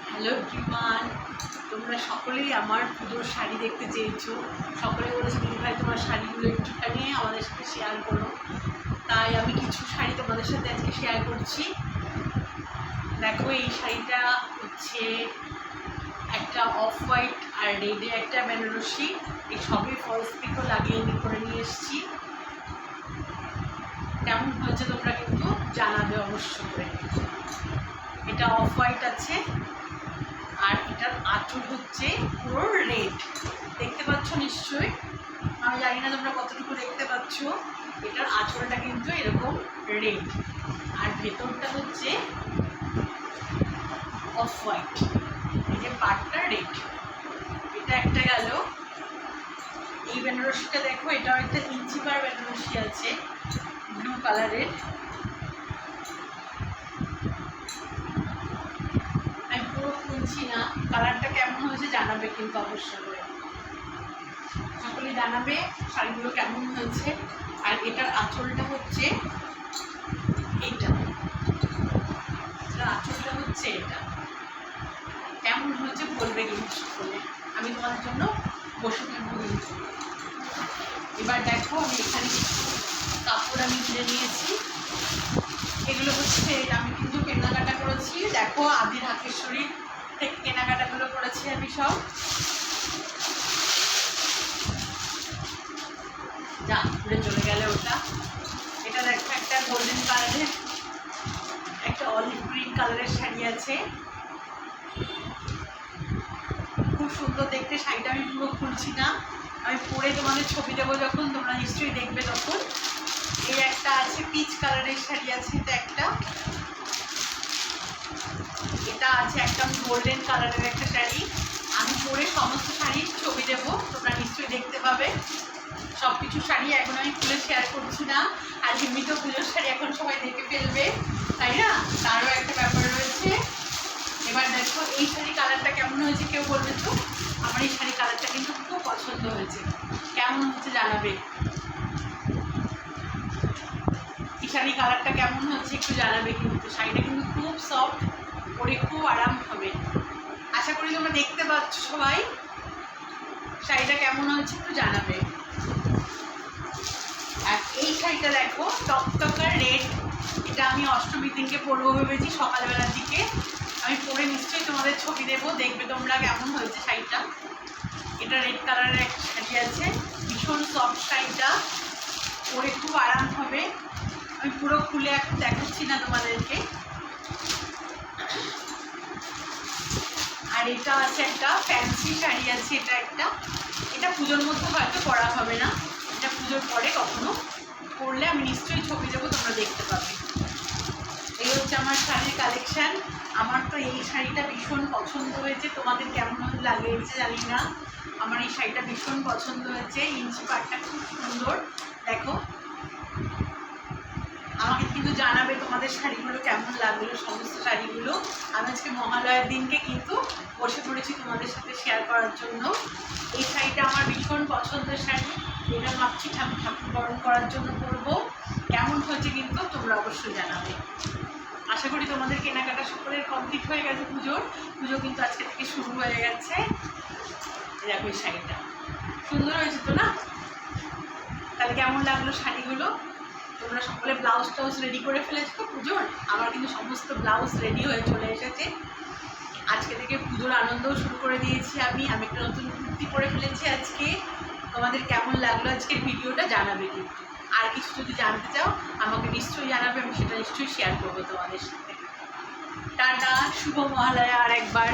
Hello everyone, তোমরা সকলেই আমার পুজোর শাড়ি দেখতে চেয়েছো। সকলে বলেছে দিদি ভাই তোমার শাড়িগুলো একটুখানি আমাদের সাথে শেয়ার করো। তাই আমি কিছু শাড়ি তোমাদের সাথে আজকে শেয়ার করছি। দেখো, এই শাড়িটা হচ্ছে একটা অফ হোয়াইট আর রেডে একটা বেনারসি, এই সবই ফলস পিকো লাগিয়ে করে নিয়ে এসেছি। কেমন হয়েছে তোমরা কিন্তু জানাবে অবশ্য করে। এটা অফ হোয়াইট আছে আর এটার আঁচল হচ্ছে পুরো রেড, দেখতে পাচ্ছ নিশ্চয়ই। আমি জানি না তোমরা কতটুকু দেখতে পাচ্ছ। এটার আঁচলটা কিন্তু এরকম রেড আর ভেতরটা হচ্ছে অফ হোয়াইট, এই যে পাটটা রেড। এটা একটা গেল। এই বেনারসিটা দেখো, এটাও একটা ইঞ্চি পার বেনারসি আছে ব্লু কালারের। আমি পুরো খুলছি না, কালারটা কেমন হয়েছে জানাবে কিন্তু অবশ্যই করে। সকলে জানাবে শাড়িগুলো কেমন হয়েছে। আর এটার আঁচলটা হচ্ছে এইটা, আঁচলটা হচ্ছে এটা। কেমন হয়েছে বলবে কিন্তু সকলে। আমি তোমাদের জন্য বসে থাকবো কিন্তু। এবার দেখো, আমি এখানে কাপড় আমি কিনে নিয়েছি। এগুলো হচ্ছে আমি কিন্তু কেনাকাটা করেছি। দেখো, আদি ঢাকেশ্বরী থেকে কেনাকাটাগুলো করেছি আমি সব। যা ঘুরে চলে গেলে ওটা। এটা দেখো, একটা গোল্ডেন কালারের, একটা অলিভ গ্রিন কালারের শাড়ি আছে, খুব সুন্দর দেখতে শাড়িটা। আমি পুরো খুলছি না, আমি পরে তোমাদের ছবি দেবো যখন, তোমরা নিশ্চয়ই দেখবে তখন। এই একটা আছে পিচ কালারের শাড়ি আছে, এটা একটা। এটা আছে একটা গোল্ডেন কালারের একটা শাড়ি। আমি পরে সমস্ত শাড়ির ছবি দেবো, তোমরা নিশ্চয়ই দেখতে পাবে। সব কিছু শাড়ি এখন আমি খুলে শেয়ার করছি না, আর এমনিতেও পুজোর শাড়ি এখন সবাই দেখে ফেলবে, তাই না? তারও একটা ব্যাপার রয়েছে। এবার দেখো, এই শাড়ি কালারটা কেমন হয়েছে কেউ বলবে তো। আমার এই শাড়ি কালারটা কিন্তু খুব পছন্দ হয়েছে। কেমন হচ্ছে জানাবে। এই শাড়ি কালারটা কেমন হচ্ছে একটু জানাবে কিন্তু। শাড়িটা কিন্তু খুব সফট, পরে খুব আরাম হবে। আশা করি তোমরা দেখতে পাচ্ছ সবাই। শাড়িটা কেমন হচ্ছে একটু জানাবে। আর এই শাড়িটা দেখো, টকটকার রেড। এটা আমি অষ্টমীর দিনকে পরবো ভেবেছি, সকালবেলার দিকে। আমি পরে নিশ্চয়ই তোমাদের ছবি দেবো, দেখবে তোমরা কেমন হয়েছে শাড়িটা। এটা রেড কালারের একটা শাড়ি আছে, ভীষণ সফট শাড়িটা, পরে খুব আরাম হবে। আমি পুরো খুলে এখন দেখাচ্ছি না তোমাদেরকে। আর এটা আছে একটা ফ্যান্সি শাড়ি আছে, এটা একটা। এটা পুজোর মধ্যে হয়তো পরা হবে না, এটা পুজোর পরে কখনো পরলে আমি নিশ্চয়ই ছবি দেবো, তোমরা দেখতে পাবে। এই হচ্ছে আমার শাড়ির কালেকশান। আমার তো এই শাড়িটা ভীষণ পছন্দ হয়েছে, তোমাদের কেমন লাগিয়েছে জানি না। আমার এই শাড়িটা ভীষণ পছন্দ হয়েছে। ইঞ্চি পাটটা খুব সুন্দর, দেখো। আমাকে কিন্তু জানাবে তোমাদের শাড়িগুলো কেমন লাগলো, সমস্ত শাড়িগুলো। আমি আজকে মহালয়ার দিনকে কিন্তু বসে পড়েছি তোমাদের সাথে শেয়ার করার জন্য। এই শাড়িটা আমার ভীষণ পছন্দের শাড়ি। এটা ভাবছি ঠাকুর বরণ করার জন্য পরবো। কেমন হয়েছে কিন্তু তোমরা অবশ্যই জানাবে। আশা করি তোমাদের কেনাকাটা সকলের কমপ্লিট হয়ে গেছে। পুজো কিন্তু আজকে থেকে শুরু হয়ে গেছে। দেখো, এই শাড়িটা সুন্দর হয়েছে তো না? তাহলে কেমন লাগলো শাড়িগুলো? তোমরা সকলে ব্লাউজ টাউজ রেডি করে ফেলেছো তো পুজোর? আমার কিন্তু সমস্ত ব্লাউজ রেডি হয়ে চলে এসেছে। আজকে থেকে পুজোর আনন্দও শুরু করে দিয়েছি আমি একটা নতুন কুর্তি পরে ফেলেছি আজকে। তোমাদের কেমন লাগলো আজকের ভিডিওটা জানাবে কিন্তু। আর কিছু যদি জানতে চাও আমাকে নিশ্চয়ই জানাবে, আমি সেটা নিশ্চয়ই শেয়ার করবো তোমাদের সাথে। টাটা, শুভ মহালয়া আর একবার।